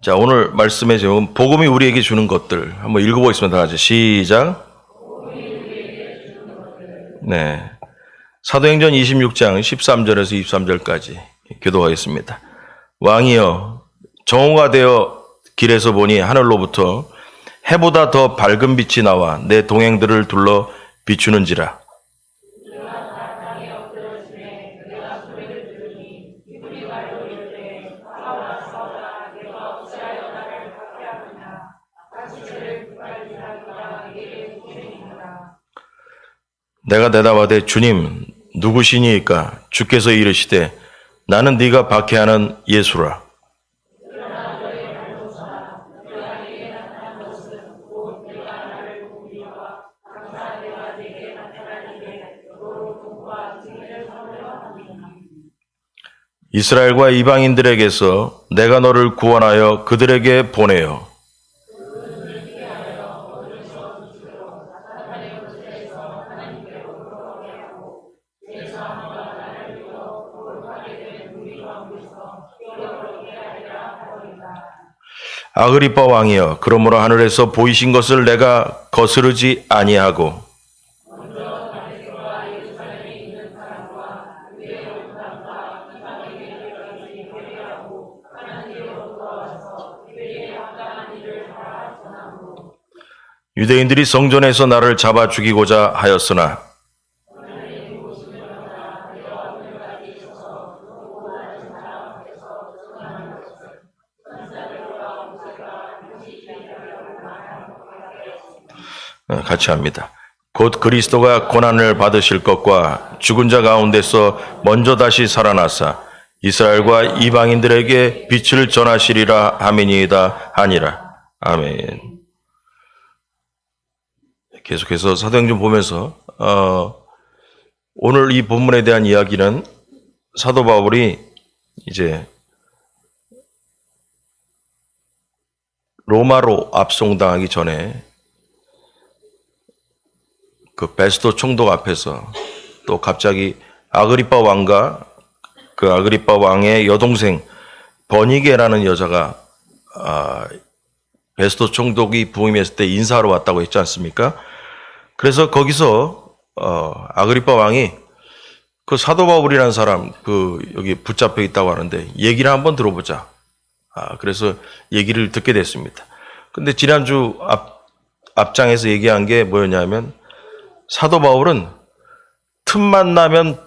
자, 오늘 말씀의 제목은 복음이 우리에게 주는 것들. 한번 읽어보겠습니다. 다 같이 시작. 네, 사도행전 26장 13절에서 23절까지 교도하겠습니다. 왕이여, 정오가 되어 길에서 보니 하늘로부터 해보다 더 밝은 빛이 나와 내 동행들을 둘러 비추는지라. 내가 대답하되 주님 누구시니까? 주께서 이르시되 나는 네가 박해하는 예수라. 이스라엘과 이방인들에게서 내가 너를 구원하여 그들에게 보내어 아그리빠 왕이여, 그러므로 하늘에서 보이신 것을 내가 거스르지 아니하고 유대인들이 성전에서 나를 잡아 죽이고자 하였으나 같이 합니다. 곧 그리스도가 고난을 받으실 것과 죽은 자 가운데서 먼저 다시 살아나사 이스라엘과 이방인들에게 빛을 전하시리라 하미니이다 하니라. 아멘. 계속해서 사도행전 보면서 오늘 이 본문에 대한 이야기는 사도 바울이 이제 로마로 압송당하기 전에 그 베스도 총독 앞에서 또 갑자기 아그리빠 왕과 그 아그리빠 왕의 여동생 버니게라는 여자가 베스도 총독이 부임했을 때 인사하러 왔다고 했지 않습니까? 그래서 거기서 아그리빠 왕이 그 사도 바울이라는 사람 그 여기 붙잡혀 있다고 하는데 얘기를 한번 들어보자. 그래서 얘기를 듣게 됐습니다. 근데 지난주 앞장에서 얘기한 게 뭐였냐면 사도 바울은 틈만 나면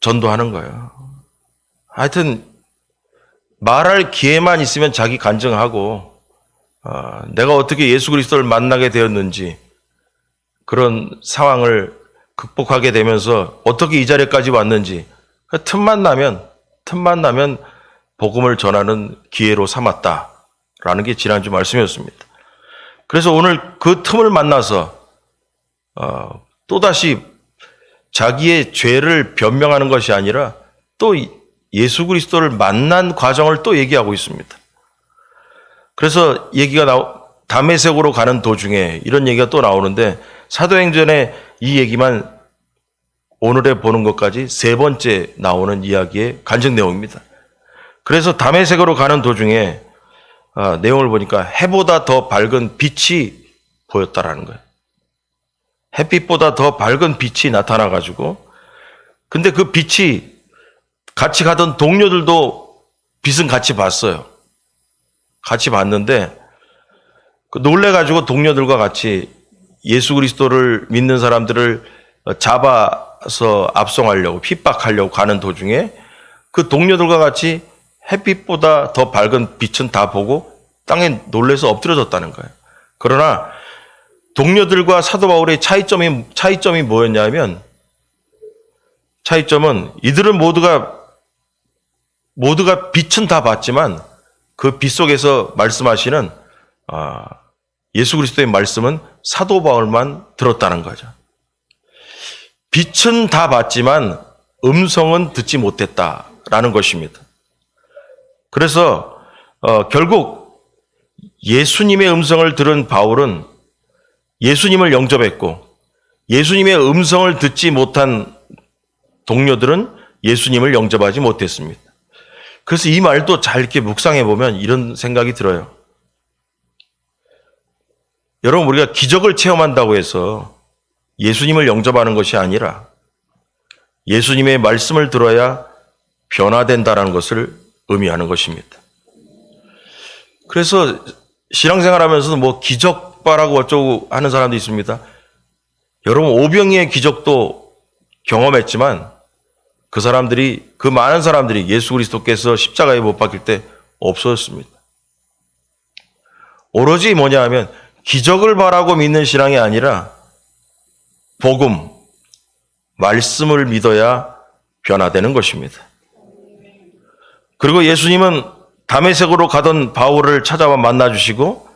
전도하는 거예요. 하여튼 말할 기회만 있으면 자기 간증하고 내가 어떻게 예수 그리스도를 만나게 되었는지 그런 상황을 극복하게 되면서 어떻게 이 자리까지 왔는지 틈만 나면 복음을 전하는 기회로 삼았다라는 게 지난주 말씀이었습니다. 그래서 오늘 그 틈을 만나서 또다시 자기의 죄를 변명하는 것이 아니라 또 예수 그리스도를 만난 과정을 또 얘기하고 있습니다. 그래서 얘기가 다메섹으로 가는 도중에 이런 얘기가 또 나오는데 사도행전에 이 얘기만 오늘에 보는 것까지 세 번째 나오는 이야기의 간증 내용입니다. 그래서 다메섹으로 가는 도중에 내용을 보니까 해보다 더 밝은 빛이 보였다라는 거예요. 햇빛보다 더 밝은 빛이 나타나가지고 근데 그 빛이 같이 가던 동료들도 빛은 같이 봤어요. 같이 봤는데 놀래가지고 동료들과 같이 예수 그리스도를 믿는 사람들을 잡아서 압송하려고 핍박하려고 가는 도중에 그 동료들과 같이 햇빛보다 더 밝은 빛은 다 보고 땅에 놀래서 엎드려졌다는 거예요. 그러나 동료들과 사도 바울의 차이점이 뭐였냐면 차이점은 이들은 모두가 빛은 다 봤지만 그 빛 속에서 말씀하시는 예수 그리스도의 말씀은 사도 바울만 들었다는 거죠. 빛은 다 봤지만 음성은 듣지 못했다라는 것입니다. 그래서 결국 예수님의 음성을 들은 바울은 예수님을 영접했고 예수님의 음성을 듣지 못한 동료들은 예수님을 영접하지 못했습니다. 그래서 이 말도 잘 이렇게 묵상해 보면 이런 생각이 들어요. 여러분, 우리가 기적을 체험한다고 해서 예수님을 영접하는 것이 아니라 예수님의 말씀을 들어야 변화된다는 것을 의미하는 것입니다. 그래서 신앙생활 하면서도 뭐 기적 바라고 어쩌고 하는 사람도 있습니다. 여러분, 오병이의 기적도 경험했지만 그 많은 사람들이 예수 그리스도께서 십자가에 못 박힐 때 없어졌습니다. 오로지 뭐냐 하면 기적을 바라고 믿는 신앙이 아니라 복음, 말씀을 믿어야 변화되는 것입니다. 그리고 예수님은 다메섹으로 가던 바울을 찾아와 만나주시고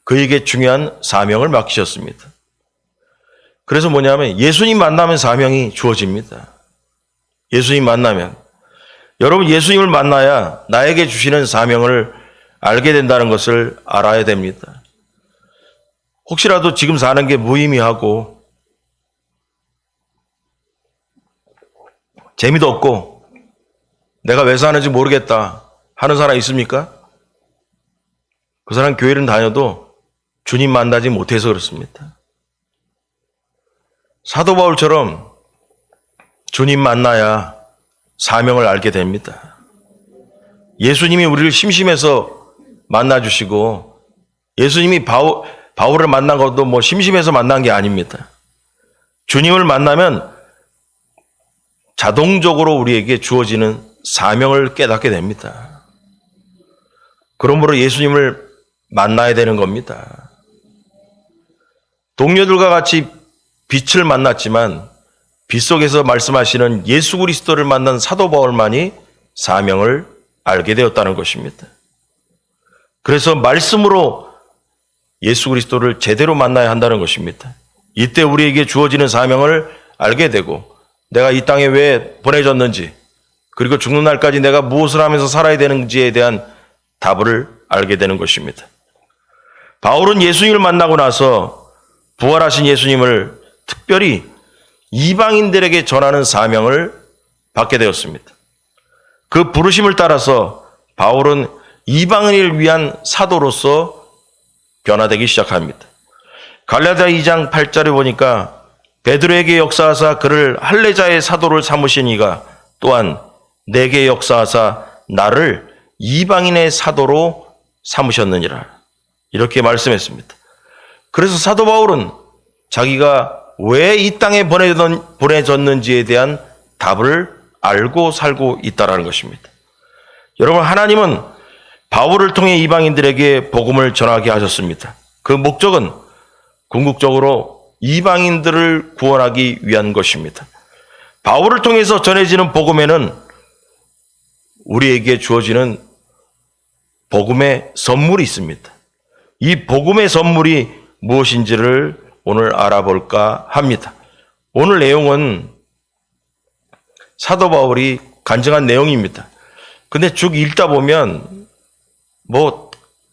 그에게 중요한 사명을 맡기셨습니다. 그래서 뭐냐면 예수님 만나면 사명이 주어집니다. 예수님 만나면. 여러분, 예수님을 만나야 나에게 주시는 사명을 알게 된다는 것을 알아야 됩니다. 혹시라도 지금 사는 게 무의미하고 재미도 없고 내가 왜 사는지 모르겠다 하는 사람 있습니까? 그 사람 교회를 다녀도 주님 만나지 못해서 그렇습니다. 사도 바울처럼 주님 만나야 사명을 알게 됩니다. 예수님이 우리를 심심해서 만나주시고 예수님이 바울을 만난 것도 뭐 심심해서 만난 게 아닙니다. 주님을 만나면 자동적으로 우리에게 주어지는 사명을 깨닫게 됩니다. 그러므로 예수님을 만나야 되는 겁니다. 동료들과 같이 빛을 만났지만 빛 속에서 말씀하시는 예수 그리스도를 만난 사도 바울만이 사명을 알게 되었다는 것입니다. 그래서 말씀으로 예수 그리스도를 제대로 만나야 한다는 것입니다. 이때 우리에게 주어지는 사명을 알게 되고 내가 이 땅에 왜 보내졌는지 그리고 죽는 날까지 내가 무엇을 하면서 살아야 되는지에 대한 답을 알게 되는 것입니다. 바울은 예수님을 만나고 나서 부활하신 예수님을 특별히 이방인들에게 전하는 사명을 받게 되었습니다. 그 부르심을 따라서 바울은 이방인을 위한 사도로서 변화되기 시작합니다. 갈라디아 2장 8절에 보니까 베드로에게 역사하사 그를 할례자의 사도를 삼으신 이가 또한 내게 역사하사 나를 이방인의 사도로 삼으셨느니라. 이렇게 말씀했습니다. 그래서 사도 바울은 자기가 왜 이 땅에 보내졌는지에 대한 답을 알고 살고 있다는 것입니다. 여러분, 하나님은 바울을 통해 이방인들에게 복음을 전하게 하셨습니다. 그 목적은 궁극적으로 이방인들을 구원하기 위한 것입니다. 바울을 통해서 전해지는 복음에는 우리에게 주어지는 복음의 선물이 있습니다. 이 복음의 선물이 무엇인지를 오늘 알아볼까 합니다. 오늘 내용은 사도 바울이 간증한 내용입니다. 근데 쭉 읽다 보면 뭐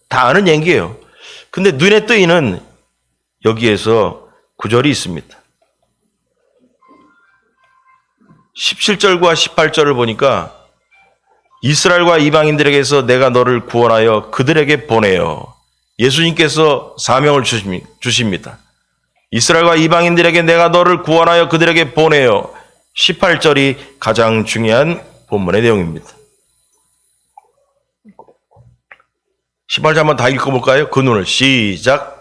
다 아는 얘기예요. 근데 눈에 띄는 여기에서 구절이 있습니다. 17절과 18절을 보니까 이스라엘과 이방인들에게서 내가 너를 구원하여 그들에게 보내어. 예수님께서 사명을 주십니다. 이스라엘과 이방인들에게 내가 너를 구원하여 그들에게 보내어. 18절이 가장 중요한 본문의 내용입니다. 18절 한번 다 읽어볼까요? 그 눈을 시작.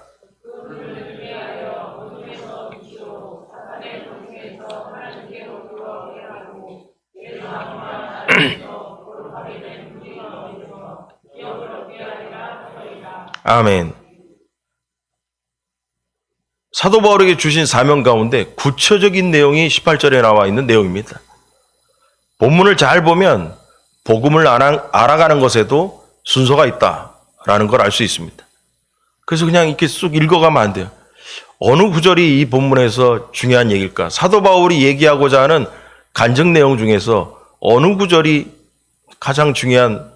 아멘. 사도 바울에게 주신 사명 가운데 구체적인 내용이 18절에 나와 있는 내용입니다. 본문을 잘 보면 복음을 알아가는 것에도 순서가 있다라는 걸 알 수 있습니다. 그래서 그냥 이렇게 쑥 읽어가면 안 돼요. 어느 구절이 이 본문에서 중요한 얘기일까? 사도 바울이 얘기하고자 하는 간증 내용 중에서 어느 구절이 가장 중요한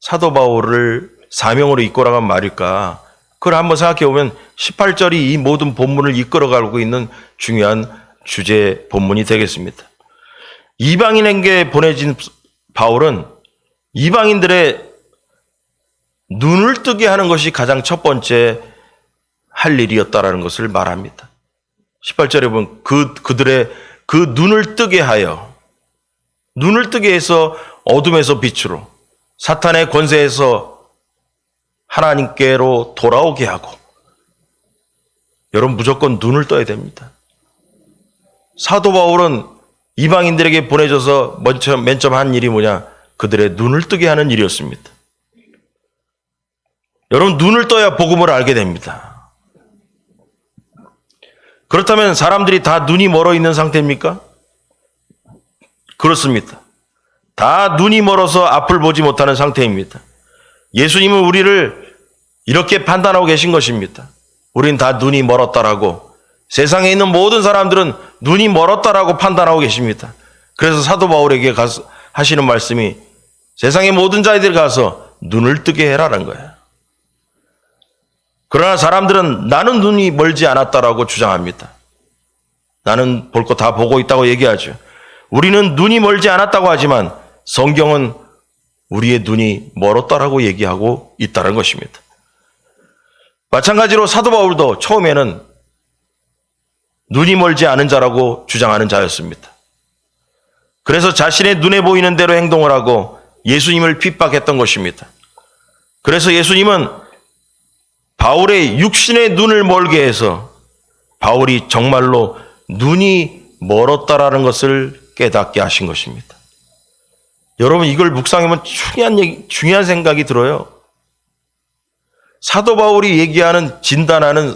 사도 바울을 사명으로 이끌어간 말일까? 그걸 한번 생각해 보면 18절이 이 모든 본문을 이끌어가고 있는 중요한 주제 본문이 되겠습니다. 이방인에게 보내진 바울은 이방인들의 눈을 뜨게 하는 것이 가장 첫 번째 할 일이었다라는 것을 말합니다. 18절에 보면 그들의 그 눈을 뜨게 하여, 눈을 뜨게 해서 어둠에서 빛으로, 사탄의 권세에서 하나님께로 돌아오게 하고. 여러분, 무조건 눈을 떠야 됩니다. 사도 바울은 이방인들에게 보내줘서 맨 처음 한 일이 뭐냐? 그들의 눈을 뜨게 하는 일이었습니다. 여러분, 눈을 떠야 복음을 알게 됩니다. 그렇다면 사람들이 다 눈이 멀어 있는 상태입니까? 그렇습니다. 다 눈이 멀어서 앞을 보지 못하는 상태입니다. 예수님은 우리를 이렇게 판단하고 계신 것입니다. 우린 다 눈이 멀었다라고, 세상에 있는 모든 사람들은 눈이 멀었다라고 판단하고 계십니다. 그래서 사도 바울에게 가서 하시는 말씀이 세상의 모든 자들이 가서 눈을 뜨게 해라라는 거예요. 그러나 사람들은 나는 눈이 멀지 않았다라고 주장합니다. 나는 볼 거 다 보고 있다고 얘기하죠. 우리는 눈이 멀지 않았다고 하지만 성경은 우리의 눈이 멀었다라고 얘기하고 있다는 것입니다. 마찬가지로 사도 바울도 처음에는 눈이 멀지 않은 자라고 주장하는 자였습니다. 그래서 자신의 눈에 보이는 대로 행동을 하고 예수님을 핍박했던 것입니다. 그래서 예수님은 바울의 육신의 눈을 멀게 해서 바울이 정말로 눈이 멀었다라는 것을 깨닫게 하신 것입니다. 여러분, 이걸 묵상하면 중요한 생각이 들어요. 사도 바울이 얘기하는, 진단하는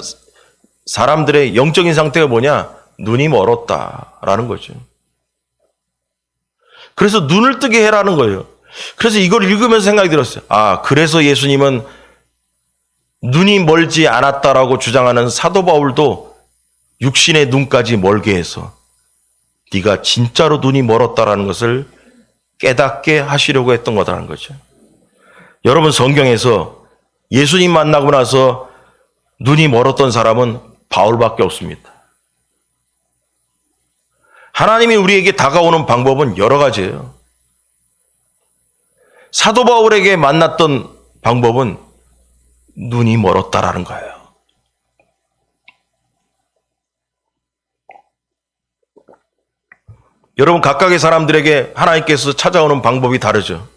사람들의 영적인 상태가 뭐냐? 눈이 멀었다라는 거죠. 그래서 눈을 뜨게 해라는 거예요. 그래서 이걸 읽으면서 생각이 들었어요. 아, 그래서 예수님은 눈이 멀지 않았다라고 주장하는 사도 바울도 육신의 눈까지 멀게 해서 네가 진짜로 눈이 멀었다라는 것을 깨닫게 하시려고 했던 거다라는 거죠. 여러분, 성경에서 예수님 만나고 나서 눈이 멀었던 사람은 바울밖에 없습니다. 하나님이 우리에게 다가오는 방법은 여러 가지예요. 사도 바울에게 만났던 방법은 눈이 멀었다라는 거예요. 여러분, 각각의 사람들에게 하나님께서 찾아오는 방법이 다르죠.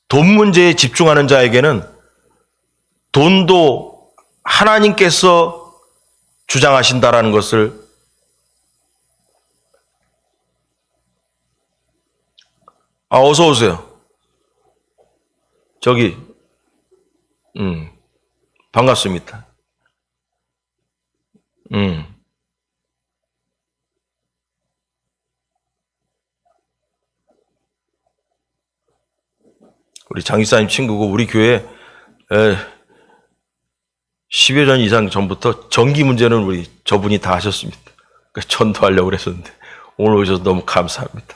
돈 문제에 집중하는 자에게는 돈도 하나님께서 주장하신다라는 것을 어서 오세요. 저기 반갑습니다. 우리 장기사님 친구고 우리 교회 10여 년 이상 전부터 전기 문제는 저분이 다 하셨습니다. 그러니까 전도하려고 그랬었는데 오늘 오셔서 너무 감사합니다.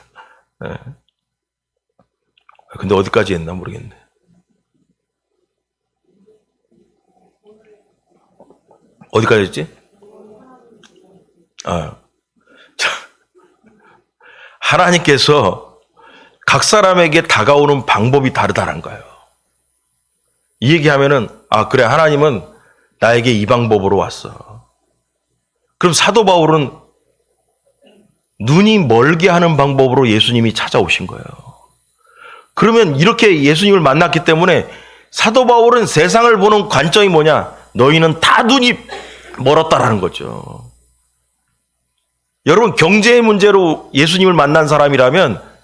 근데 어디까지 했나 모르겠네. 어디까지 했지? 하나님께서 각 사람에게 다가오는 방법이 다르다는 거예요. 이 얘기하면은 그래, 하나님은 나에게 이 방법으로 왔어. 그럼 사도 바울은 눈이 멀게 하는 방법으로 예수님이 찾아오신 거예요. 그러면 이렇게 예수님을 만났기 때문에 사도 바울은 세상을 보는 관점이 뭐냐? 너희는 다 눈이 멀었다라는 거죠. 여러분, 경제의 문제로 예수님을 만난 사람이라면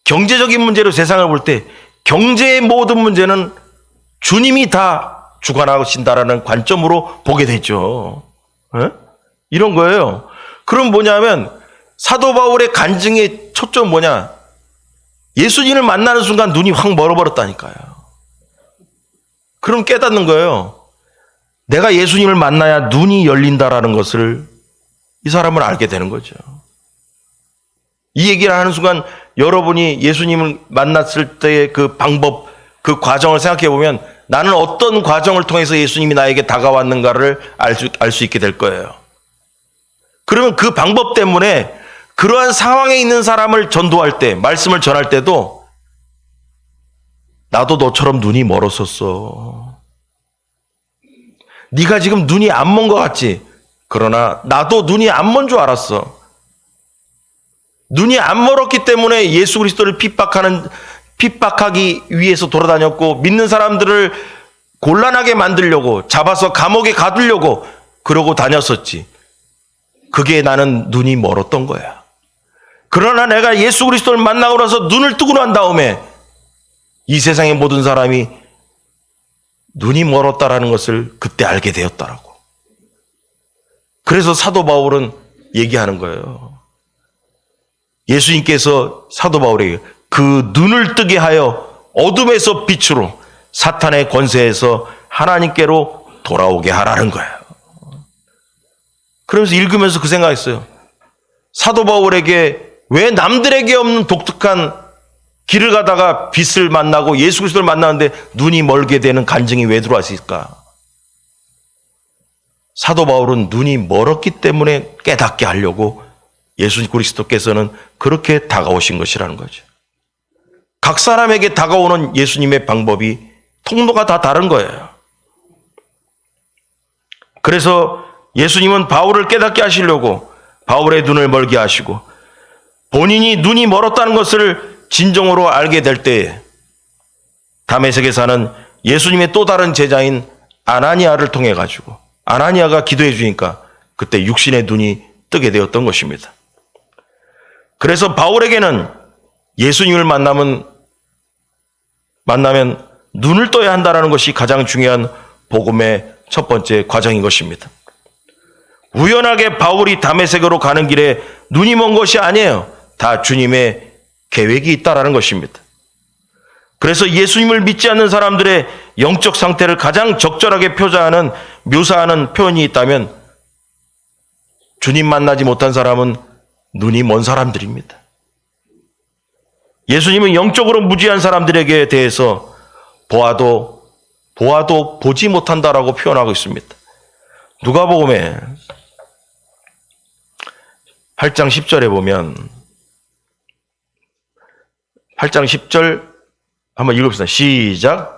경제적인 문제로 세상을 볼 때 경제의 모든 문제는 주님이 다 주관하신다라는 관점으로 보게 되죠. 이런 거예요. 그럼 뭐냐면 사도 바울의 간증의 초점 뭐냐? 예수님을 만나는 순간 눈이 확 멀어버렸다니까요. 그럼 깨닫는 거예요. 내가 예수님을 만나야 눈이 열린다라는 것을 이 사람은 알게 되는 거죠. 이 얘기를 하는 순간 여러분이 예수님을 만났을 때의 그 방법, 그 과정을 생각해 보면 나는 어떤 과정을 통해서 예수님이 나에게 다가왔는가를 알 수 있게 될 거예요. 그러면 그 방법 때문에 그러한 상황에 있는 사람을 전도할 때, 말씀을 전할 때도 나도 너처럼 눈이 멀었었어. 네가 지금 눈이 안 먼 것 같지? 그러나 나도 눈이 안 먼 줄 알았어. 눈이 안 멀었기 때문에 예수 그리스도를 핍박하기 위해서 돌아다녔고, 믿는 사람들을 곤란하게 만들려고, 잡아서 감옥에 가두려고 그러고 다녔었지. 그게 나는 눈이 멀었던 거야. 그러나 내가 예수 그리스도를 만나고 나서 눈을 뜨고 난 다음에 이 세상의 모든 사람이 눈이 멀었다라는 것을 그때 알게 되었다라고. 그래서 사도 바울은 얘기하는 거예요. 예수님께서 사도 바울에게 그 눈을 뜨게 하여 어둠에서 빛으로, 사탄의 권세에서 하나님께로 돌아오게 하라는 거예요. 그러면서 읽으면서 그 생각했어요. 사도 바울에게 왜 남들에게 없는 독특한 길을 가다가 빛을 만나고 예수 그리스도를 만나는데 눈이 멀게 되는 간증이 왜 들어왔을까? 사도 바울은 눈이 멀었기 때문에 깨닫게 하려고 예수 그리스도께서는 그렇게 다가오신 것이라는 거죠. 각 사람에게 다가오는 예수님의 방법이, 통로가 다 다른 거예요. 그래서 예수님은 바울을 깨닫게 하시려고 바울의 눈을 멀게 하시고, 본인이 눈이 멀었다는 것을 진정으로 알게 될 때에 다메섹에 사는 예수님의 또 다른 제자인 아나니아를 통해 가지고, 아나니아가 기도해 주니까 그때 육신의 눈이 뜨게 되었던 것입니다. 그래서 바울에게는 예수님을 만나면 눈을 떠야 한다는 것이 가장 중요한 복음의 첫 번째 과정인 것입니다. 우연하게 바울이 다메섹으로 가는 길에 눈이 먼 것이 아니에요. 다 주님의 계획이 있다라는 것입니다. 그래서 예수님을 믿지 않는 사람들의 영적 상태를 가장 적절하게 묘사하는 표현이 있다면, 주님 만나지 못한 사람은 눈이 먼 사람들입니다. 예수님은 영적으로 무지한 사람들에게 대해서 보아도 보지 못한다라고 표현하고 있습니다. 누가복음에 8장 10절에 보면, 8장 10절 한번 읽읍시다. 시작.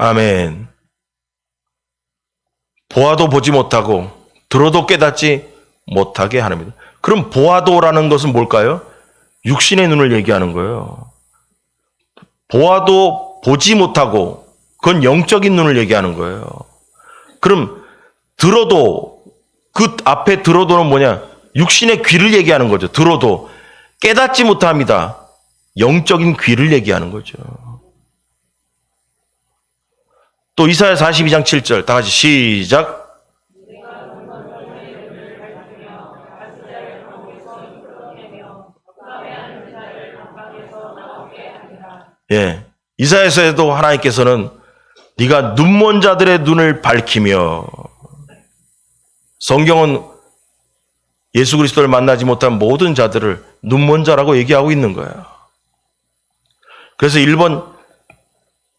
아멘. 보아도 보지 못하고 들어도 깨닫지 못하게 하는. 그럼 보아도라는 것은 뭘까요? 육신의 눈을 얘기하는 거예요. 보아도 보지 못하고, 그건 영적인 눈을 얘기하는 거예요. 그럼 들어도, 그 앞에 들어도는 뭐냐? 육신의 귀를 얘기하는 거죠. 들어도 깨닫지 못합니다. 영적인 귀를 얘기하는 거죠. 또 이사야 42장 7절 다 같이 시작. 예, 이사야서에도 하나님께서는 네가 눈먼 자들의 눈을 밝히며, 성경은 예수 그리스도를 만나지 못한 모든 자들을 눈먼 자라고 얘기하고 있는 거예요. 그래서 1번,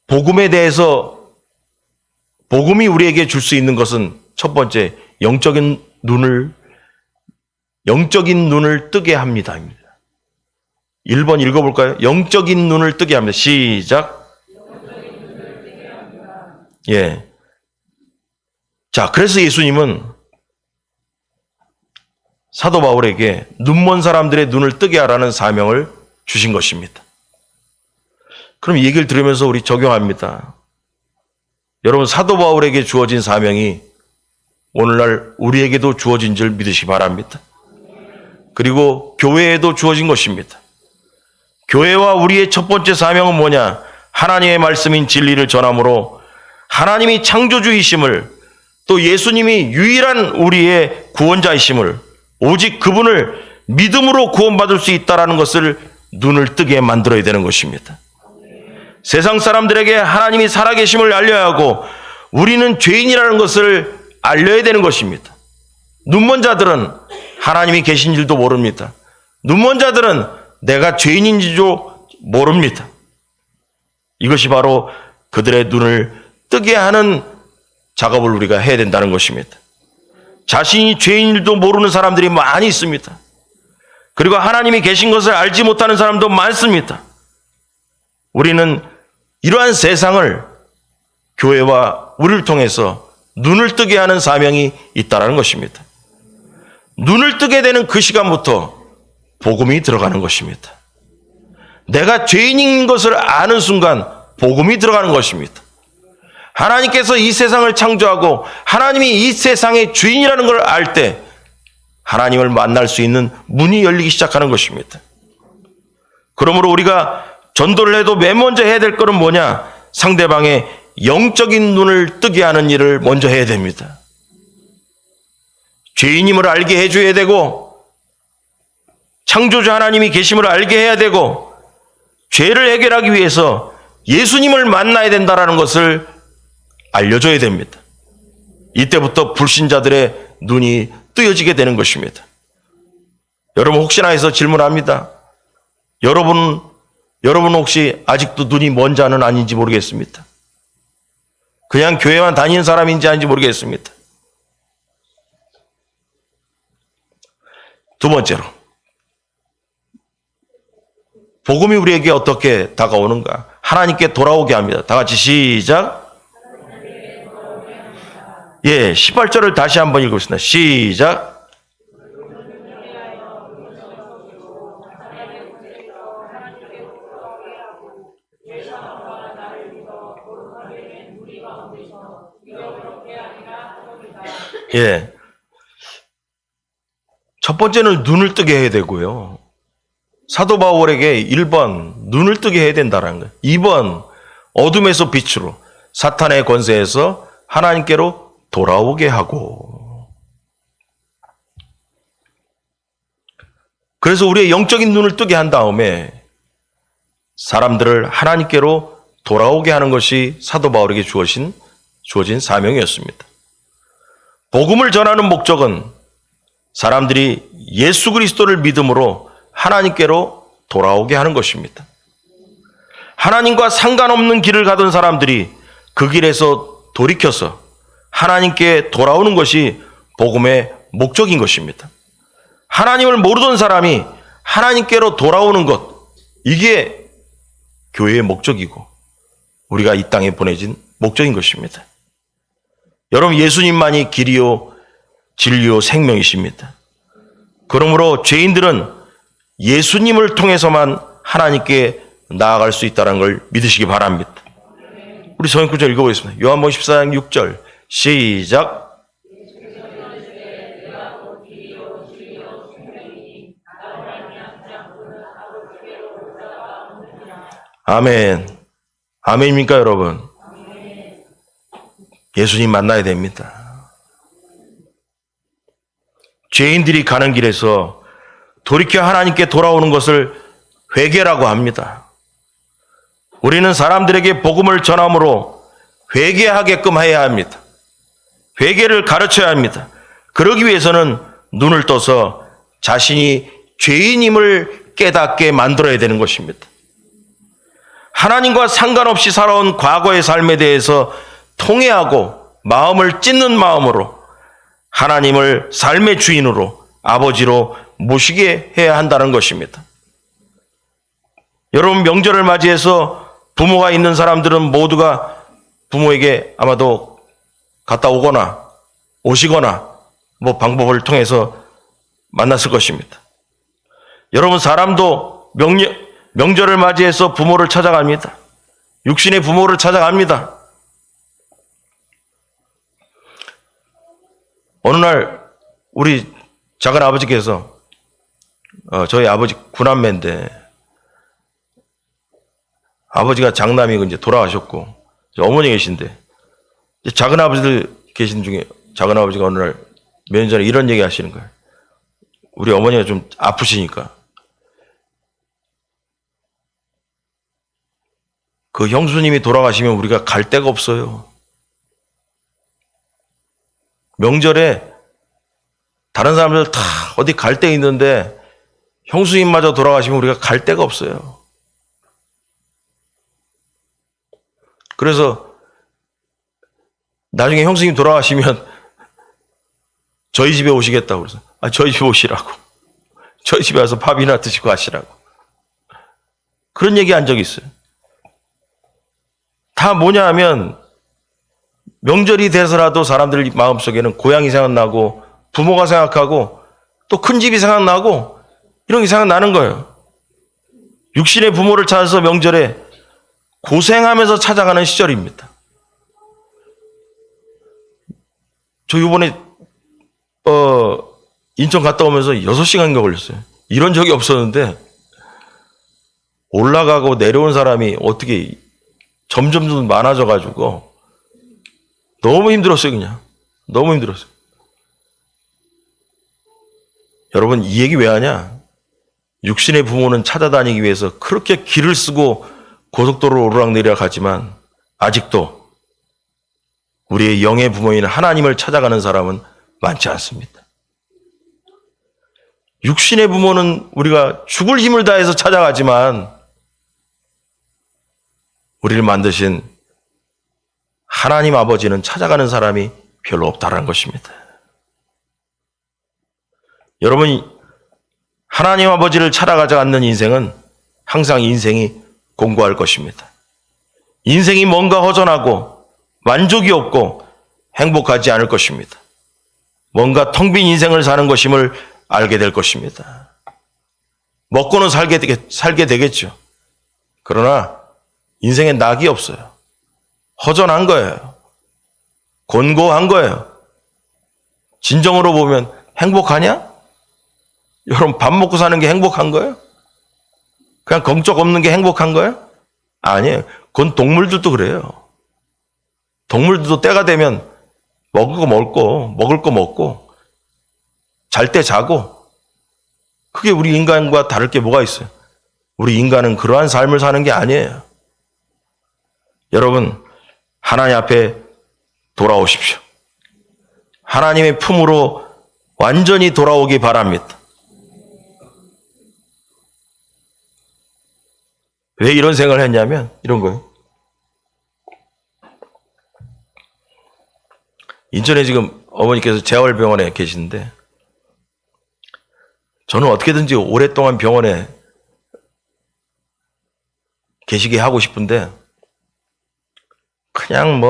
복음에 대해서, 복음이 우리에게 줄 수 있는 것은 첫 번째, 영적인 눈을 뜨게 합니다. 1번 읽어볼까요? 영적인 눈을 뜨게 합니다. 시작. 예. 자, 그래서 예수님은 사도 바울에게 눈먼 사람들의 눈을 뜨게 하라는 사명을 주신 것입니다. 그럼 이 얘기를 들으면서 우리 적용합니다. 여러분, 사도 바울에게 주어진 사명이 오늘날 우리에게도 주어진 줄 믿으시기 바랍니다. 그리고 교회에도 주어진 것입니다. 교회와 우리의 첫 번째 사명은 뭐냐? 하나님의 말씀인 진리를 전함으로 하나님이 창조주이심을, 또 예수님이 유일한 우리의 구원자이심을, 오직 그분을 믿음으로 구원받을 수 있다는 것을 눈을 뜨게 만들어야 되는 것입니다. 세상 사람들에게 하나님이 살아계심을 알려야 하고 우리는 죄인이라는 것을 알려야 되는 것입니다. 눈먼 자들은 하나님이 계신 줄도 모릅니다. 눈먼 자들은 내가 죄인인지도 모릅니다. 이것이 바로 그들의 눈을 뜨게 하는 작업을 우리가 해야 된다는 것입니다. 자신이 죄인일도 모르는 사람들이 많이 있습니다. 그리고 하나님이 계신 것을 알지 못하는 사람도 많습니다. 우리는 이러한 세상을 교회와 우리를 통해서 눈을 뜨게 하는 사명이 있다는 것입니다. 눈을 뜨게 되는 그 시간부터 복음이 들어가는 것입니다. 내가 죄인인 것을 아는 순간 복음이 들어가는 것입니다. 하나님께서 이 세상을 창조하고 하나님이 이 세상의 주인이라는 걸 알 때 하나님을 만날 수 있는 문이 열리기 시작하는 것입니다. 그러므로 우리가 전도를 해도 맨 먼저 해야 될 것은 뭐냐? 상대방의 영적인 눈을 뜨게 하는 일을 먼저 해야 됩니다. 죄인임을 알게 해줘야 되고 창조주 하나님이 계심을 알게 해야 되고 죄를 해결하기 위해서 예수님을 만나야 된다는 것을 알려줘야 됩니다. 이때부터 불신자들의 눈이 뜨여지게 되는 것입니다. 여러분 혹시나 해서 질문합니다. 여러분 혹시 아직도 눈이 먼 자는 아닌지 모르겠습니다. 그냥 교회만 다니는 사람인지 아닌지 모르겠습니다. 두 번째로, 복음이 우리에게 어떻게 다가오는가? 하나님께 돌아오게 합니다. 다 같이 시작. 18절을 다시 한번 읽겠습니다. 시작. 첫 번째는 눈을 뜨게 해야 되고요. 사도 바울에게 1번 눈을 뜨게 해야 된다는 거예요. 2번 어둠에서 빛으로, 사탄의 권세에서 하나님께로 돌아오게 하고. 그래서 우리의 영적인 눈을 뜨게 한 다음에 사람들을 하나님께로 돌아오게 하는 것이 사도 바울에게 주어진 사명이었습니다. 복음을 전하는 목적은 사람들이 예수 그리스도를 믿음으로 하나님께로 돌아오게 하는 것입니다. 하나님과 상관없는 길을 가던 사람들이 그 길에서 돌이켜서 하나님께 돌아오는 것이 복음의 목적인 것입니다. 하나님을 모르던 사람이 하나님께로 돌아오는 것, 이게 교회의 목적이고 우리가 이 땅에 보내진 목적인 것입니다. 여러분, 예수님만이 길이요 진리요 생명이십니다. 그러므로 죄인들은 예수님을 통해서만 하나님께 나아갈 수 있다는 걸 믿으시기 바랍니다. 우리 성경 구절 읽어보겠습니다. 요한복음 14장 6절 시작. 아멘. 아멘입니까 여러분? 예수님 만나야 됩니다. 죄인들이 가는 길에서 돌이켜 하나님께 돌아오는 것을 회개라고 합니다. 우리는 사람들에게 복음을 전함으로 회개하게끔 해야 합니다. 회개를 가르쳐야 합니다. 그러기 위해서는 눈을 떠서 자신이 죄인임을 깨닫게 만들어야 되는 것입니다. 하나님과 상관없이 살아온 과거의 삶에 대해서 통회하고 마음을 찢는 마음으로 하나님을 삶의 주인으로, 아버지로 모시게 해야 한다는 것입니다. 여러분, 명절을 맞이해서 부모가 있는 사람들은 모두가 부모에게 아마도 갔다 오거나 오시거나 방법을 통해서 만났을 것입니다. 여러분, 사람도 명절을 맞이해서 부모를 찾아갑니다. 육신의 부모를 찾아갑니다. 어느 날 우리 작은 아버지께서 저희 아버지 구남매인데 아버지가 장남이고 이제 돌아가셨고 어머니 계신데 작은 아버지들 계신 중에 작은 아버지가 어느 날 몇 년 전에 이런 얘기 하시는 거예요. 우리 어머니가 좀 아프시니까 그 형수님이 돌아가시면 우리가 갈 데가 없어요. 명절에 다른 사람들 다 어디 갈 데 있는데 형수님마저 돌아가시면 우리가 갈 데가 없어요. 그래서 나중에 형수님 돌아가시면 저희 집에 오시겠다고 그래서 저희 집에 오시라고. 저희 집에 와서 밥이나 드시고 가시라고. 그런 얘기 한 적이 있어요. 다 뭐냐 하면 명절이 돼서라도 사람들 마음속에는 고향이 생각나고 부모가 생각하고 또 큰 집이 생각나고 이런 게 생각나는 거예요. 육신의 부모를 찾아서 명절에 고생하면서 찾아가는 시절입니다. 저 이번에 인천 갔다 오면서 6시간인가 걸렸어요. 이런 적이 없었는데 올라가고 내려온 사람이 어떻게 점점 많아져가지고 너무 힘들었어요. 그냥 너무 힘들었어요. 여러분 이 얘기 왜 하냐? 육신의 부모는 찾아다니기 위해서 그렇게 길을 쓰고 고속도로를 오르락내리락 하지만 아직도 우리의 영의 부모인 하나님을 찾아가는 사람은 많지 않습니다. 육신의 부모는 우리가 죽을 힘을 다해서 찾아가지만 우리를 만드신 하나님 아버지는 찾아가는 사람이 별로 없다는 것입니다. 여러분이 하나님 아버지를 찾아가지 않는 인생은 항상 인생이 공고할 것입니다. 인생이 뭔가 허전하고 만족이 없고 행복하지 않을 것입니다. 뭔가 텅 빈 인생을 사는 것임을 알게 될 것입니다. 먹고는 살게 되겠죠. 그러나 인생에 낙이 없어요. 허전한 거예요. 곤고한 거예요. 진정으로 보면 행복하냐? 여러분 밥 먹고 사는 게 행복한 거예요? 그냥 걱정 없는 게 행복한 거예요? 아니에요. 그건 동물들도 그래요. 동물들도 때가 되면 먹을 거 먹고 잘 때 자고 그게 우리 인간과 다를 게 뭐가 있어요? 우리 인간은 그러한 삶을 사는 게 아니에요. 여러분 하나님 앞에 돌아오십시오. 하나님의 품으로 완전히 돌아오기 바랍니다. 왜 이런 생각을 했냐면 이런 거예요. 인천에 지금 어머니께서 재활병원에 계시는데 저는 어떻게든지 오랫동안 병원에 계시게 하고 싶은데 그냥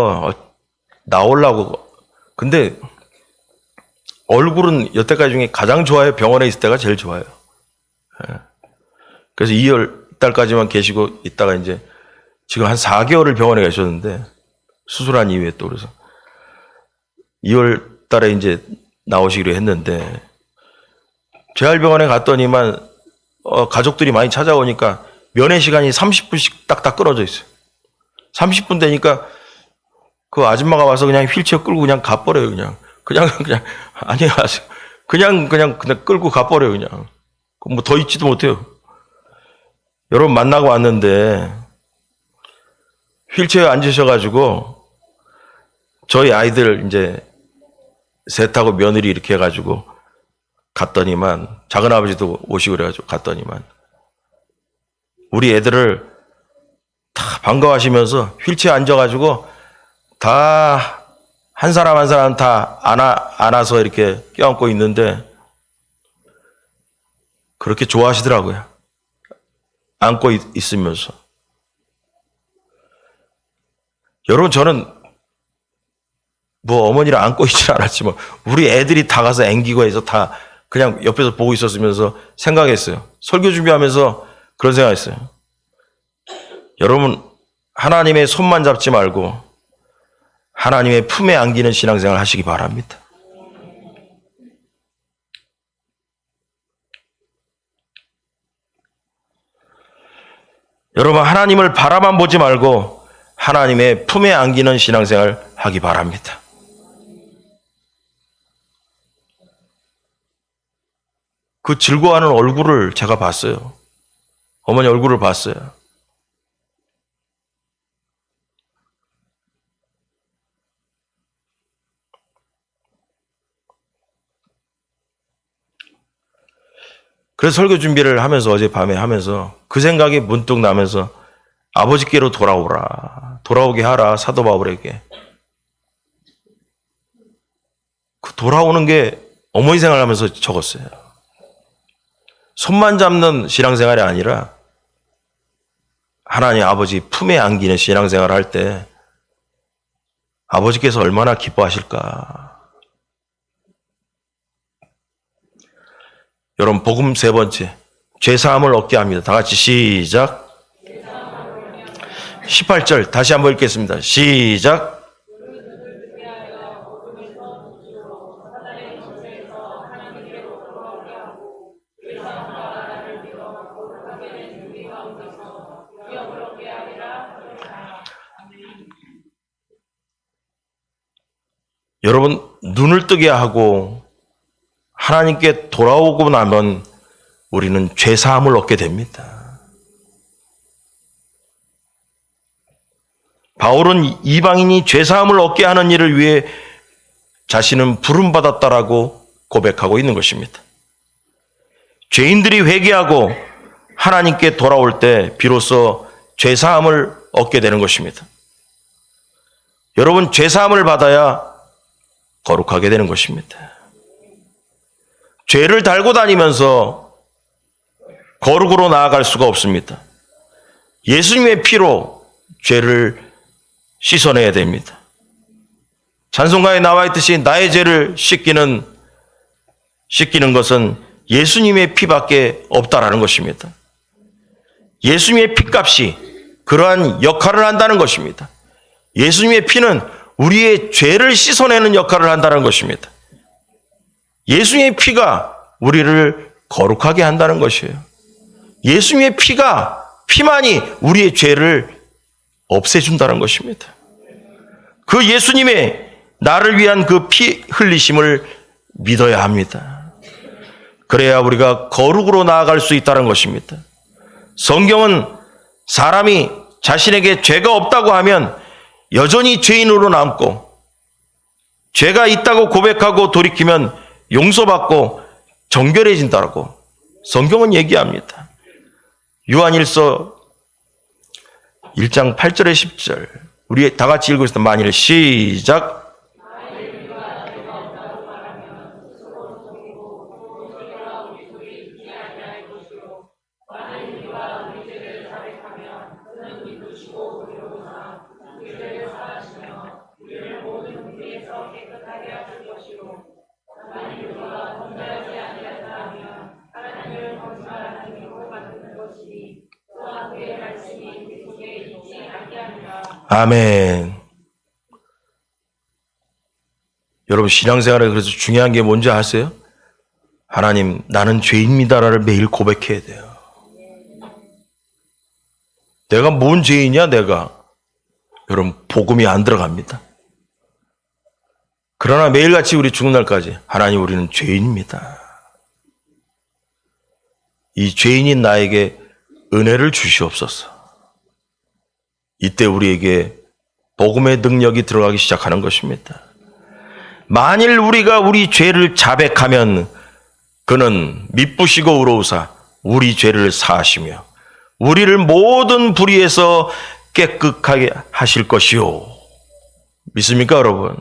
나오려고. 근데 얼굴은 여태까지 중에 가장 좋아요. 병원에 있을 때가 제일 좋아요. 그래서 2월 달까지만 계시고 있다가 이제 지금 한 4개월을 병원에 계셨는데 수술한 이후에 또 그래서 2월 달에 이제 나오시기로 했는데 재활병원에 갔더니만 가족들이 많이 찾아오니까 면회 시간이 30분씩 딱딱 끊어져 있어요. 30분 되니까 그 아줌마가 와서 그냥 휠체어 끌고 그냥 가버려요. 그냥 안녕히 가세요. 그냥 끌고 가버려요. 그냥 뭐 더 있지도 못해요. 여러분 만나고 왔는데 휠체어에 앉으셔가지고 저희 아이들 이제 셋하고 며느리 이렇게 해가지고 갔더니만 작은아버지도 오시고 그래가지고 갔더니만 우리 애들을 다 반가워하시면서 휠체어에 앉아가지고 다 한 사람 한 사람 다 안아서 이렇게 껴안고 있는데 그렇게 좋아하시더라고요. 안고 있으면서. 여러분 저는 어머니를 안고 있질 않았지만 우리 애들이 다 가서 앵기고 해서 다 그냥 옆에서 보고 있었으면서 생각했어요. 설교 준비하면서 그런 생각했어요. 여러분 하나님의 손만 잡지 말고 하나님의 품에 안기는 신앙생활 하시기 바랍니다. 여러분 하나님을 바라만 보지 말고 하나님의 품에 안기는 신앙생활 하기 바랍니다. 그 즐거워하는 얼굴을 제가 봤어요. 어머니 얼굴을 봤어요. 그래서 설교 준비를 하면서 어젯밤에 하면서 그 생각이 문득 나면서 아버지께로 돌아오라. 돌아오게 하라. 사도 바울에게. 그 돌아오는 게 어머니 생활하면서 적었어요. 손만 잡는 신앙생활이 아니라 하나님 아버지 품에 안기는 신앙생활을 할 때 아버지께서 얼마나 기뻐하실까. 여러분 복음 세 번째, 죄사함을 얻게 합니다. 다 같이 시작. 18절 다시 한번 읽겠습니다. 시작. 여러분 눈을 뜨게 하고 하나님께 돌아오고 나면 우리는 죄사함을 얻게 됩니다. 바울은 이방인이 죄사함을 얻게 하는 일을 위해 자신은 부름받았다라고 고백하고 있는 것입니다. 죄인들이 회개하고 하나님께 돌아올 때 비로소 죄사함을 얻게 되는 것입니다. 여러분 죄사함을 받아야 거룩하게 되는 것입니다. 죄를 달고 다니면서 거룩으로 나아갈 수가 없습니다. 예수님의 피로 죄를 씻어내야 됩니다. 찬송가에 나와 있듯이 나의 죄를 씻기는 것은 예수님의 피밖에 없다라는 것입니다. 예수님의 피값이 그러한 역할을 한다는 것입니다. 예수님의 피는 우리의 죄를 씻어내는 역할을 한다는 것입니다. 예수님의 피가 우리를 거룩하게 한다는 것이에요. 예수님의 피만이 우리의 죄를 없애준다는 것입니다. 그 예수님의 나를 위한 그 피 흘리심을 믿어야 합니다. 그래야 우리가 거룩으로 나아갈 수 있다는 것입니다. 성경은 사람이 자신에게 죄가 없다고 하면 여전히 죄인으로 남고 죄가 있다고 고백하고 돌이키면 용서받고 정결해진다고 성경은 얘기합니다. 요한일서 1장 8절에 10절 우리 다 같이 읽으시다 만일 시작. 아멘. 여러분 신앙생활에 그래서 중요한 게 뭔지 아세요? 하나님 나는 죄인입니다를 매일 고백해야 돼요. 내가 뭔 죄인이야 내가. 여러분 복음이 안 들어갑니다. 그러나 매일같이 우리 죽는 날까지 하나님 우리는 죄인입니다. 이 죄인인 나에게 은혜를 주시옵소서. 이때 우리에게 복음의 능력이 들어가기 시작하는 것입니다. 만일 우리가 우리 죄를 자백하면 그는 미쁘시고 의로우사 우리 죄를 사하시며 우리를 모든 불의에서 깨끗하게 하실 것이요. 믿습니까 여러분?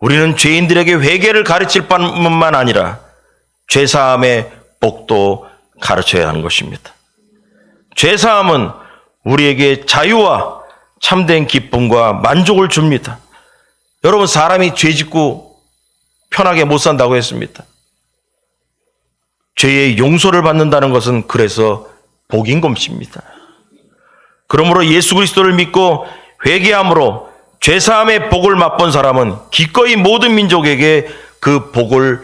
우리는 죄인들에게 회개를 가르칠 뿐만 아니라 죄사함의 복도 가르쳐야 하는 것입니다. 죄사함은 우리에게 자유와 참된 기쁨과 만족을 줍니다. 여러분 사람이 죄 짓고 편하게 못 산다고 했습니다. 죄의 용서를 받는다는 것은 그래서 복인 것입니다. 그러므로 예수 그리스도를 믿고 회개함으로 죄사함의 복을 맛본 사람은 기꺼이 모든 민족에게 그 복을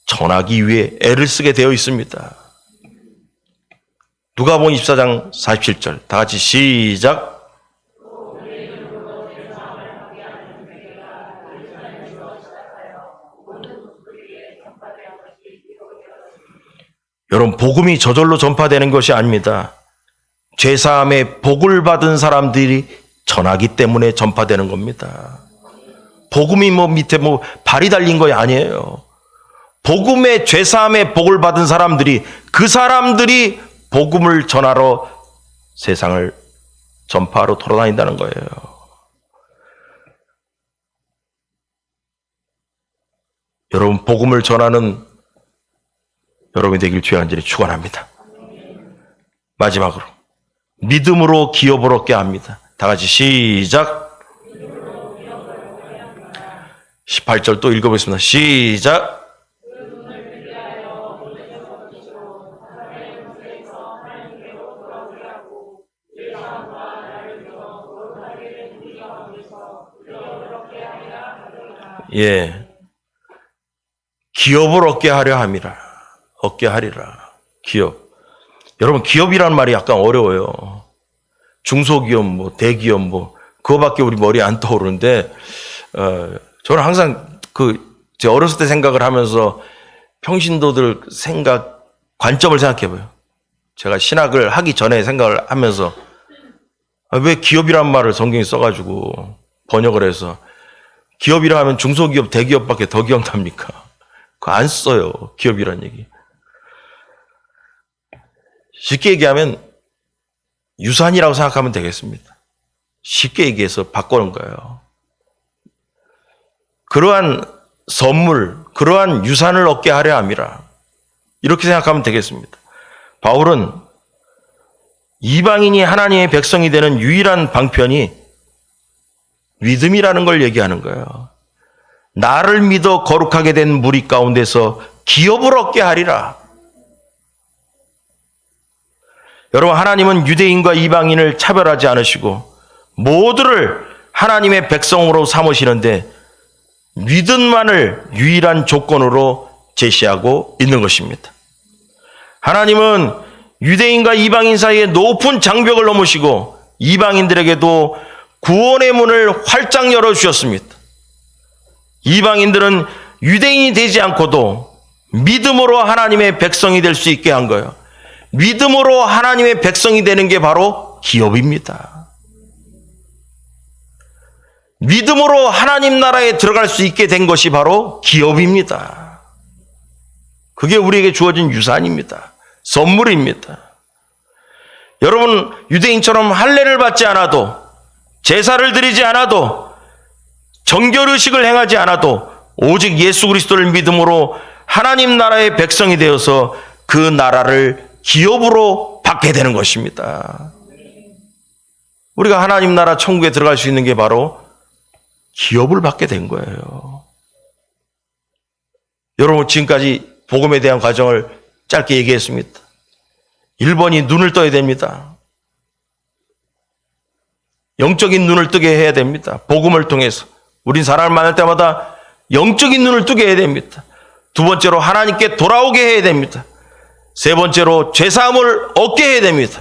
전하기 위해 애를 쓰게 되어 있습니다. 누가복음 24장 47절 다 같이 시작. 여러분 복음이 저절로 전파되는 것이 아닙니다. 죄사함의 복을 받은 사람들이 전하기 때문에 전파되는 겁니다. 복음이 밑에 발이 달린 거 아니에요. 복음의 죄사함의 복을 받은 사람들이, 그 사람들이 복음을 전하러 세상을 전파하러 돌아다닌다는 거예요. 여러분, 복음을 전하는 여러분이 되길 주의 간절히 축원합니다. 마지막으로 믿음으로 기업을 얻게 합니다. 다 같이 시작. 18절 또 읽어보겠습니다. 시작. 예, 기업을 얻게 하려 함이라. 얻게 하리라. 기업. 여러분, 기업이라는 말이 약간 어려워요. 중소기업, 뭐 대기업, 뭐 그거밖에 우리 머리에 안 떠오르는데, 저는 항상 제 어렸을 때 생각을 하면서 평신도들 관점을 생각해봐요. 제가 신학을 하기 전에 생각을 하면서, 왜 기업이란 말을 성경에 써가지고 번역을 해서, 기업이라 하면 중소기업, 대기업밖에 더 기억납니까? 그거 안 써요. 기업이란 얘기. 쉽게 얘기하면 유산이라고 생각하면 되겠습니다. 쉽게 얘기해서 바꾸는 거예요. 그러한 선물, 그러한 유산을 얻게 하려 함이라. 이렇게 생각하면 되겠습니다. 바울은 이방인이 하나님의 백성이 되는 유일한 방편이 믿음이라는 걸 얘기하는 거예요. 나를 믿어 거룩하게 된 무리 가운데서 기업을 얻게 하리라. 여러분, 하나님은 유대인과 이방인을 차별하지 않으시고 모두를 하나님의 백성으로 삼으시는데 믿음만을 유일한 조건으로 제시하고 있는 것입니다. 하나님은 유대인과 이방인 사이에 높은 장벽을 넘으시고 이방인들에게도 구원의 문을 활짝 열어주셨습니다. 이방인들은 유대인이 되지 않고도 믿음으로 하나님의 백성이 될 수 있게 한 거예요. 믿음으로 하나님의 백성이 되는 게 바로 기업입니다. 믿음으로 하나님 나라에 들어갈 수 있게 된 것이 바로 기업입니다. 그게 우리에게 주어진 유산입니다. 선물입니다. 여러분, 유대인처럼 할례를 받지 않아도, 제사를 드리지 않아도, 정결의식을 행하지 않아도 오직 예수 그리스도를 믿음으로 하나님 나라의 백성이 되어서 그 나라를 기업으로 받게 되는 것입니다. 우리가 하나님 나라 천국에 들어갈 수 있는 게 바로 기업을 받게 된 거예요. 여러분, 지금까지 복음에 대한 과정을 짧게 얘기했습니다. 1번이 눈을 떠야 됩니다. 영적인 눈을 뜨게 해야 됩니다. 복음을 통해서. 우린 사람을 만날 때마다 영적인 눈을 뜨게 해야 됩니다. 두 번째로 하나님께 돌아오게 해야 됩니다. 세 번째로 죄사함을 얻게 해야 됩니다.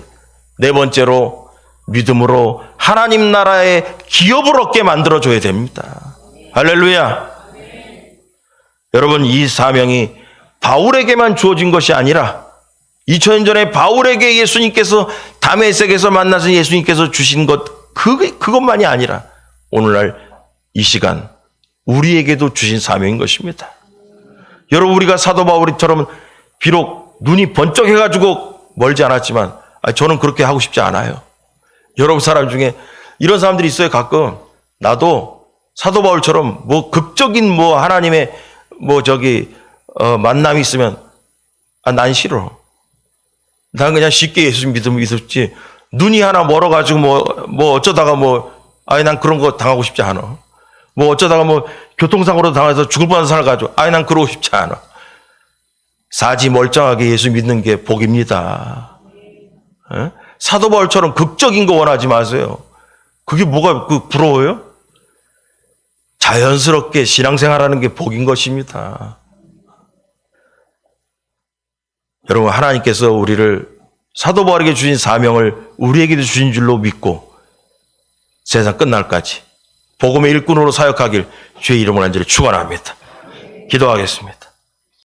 네 번째로 믿음으로 하나님 나라의 기업을 얻게 만들어줘야 됩니다. 할렐루야. 여러분, 이 사명이 바울에게만 주어진 것이 아니라 2000년 전에 바울에게 예수님께서 다메섹에서 만나서 예수님께서 주신 것, 그것만이 아니라 오늘날 이 시간 우리에게도 주신 사명인 것입니다. 여러분, 우리가 사도 바울이처럼 비록 눈이 번쩍해가지고 멀지 않았지만 저는 그렇게 하고 싶지 않아요. 여러분, 사람 중에 이런 사람들이 있어요. 가끔 나도 사도 바울처럼 극적인 하나님의 만남이 있으면 난 싫어. 난 그냥 쉽게 예수 믿으면 믿었지. 눈이 하나 멀어가지고 어쩌다가 난 그런 거 당하고 싶지 않아. 어쩌다가 교통사고로 당해서 죽을 뻔한 사람을 가지고 난 그러고 싶지 않아. 사지 멀쩡하게 예수 믿는 게 복입니다. 에? 사도 바울처럼 극적인 거 원하지 마세요. 그게 뭐가 부러워요? 자연스럽게 신앙생활하는 게 복인 것입니다. 여러분, 하나님께서 우리를 사도 바울에게 주신 사명을 우리에게도 주신 줄로 믿고 세상 끝날까지 복음의 일꾼으로 사역하길 주의 이름으로 간절히 축원합니다. 기도하겠습니다.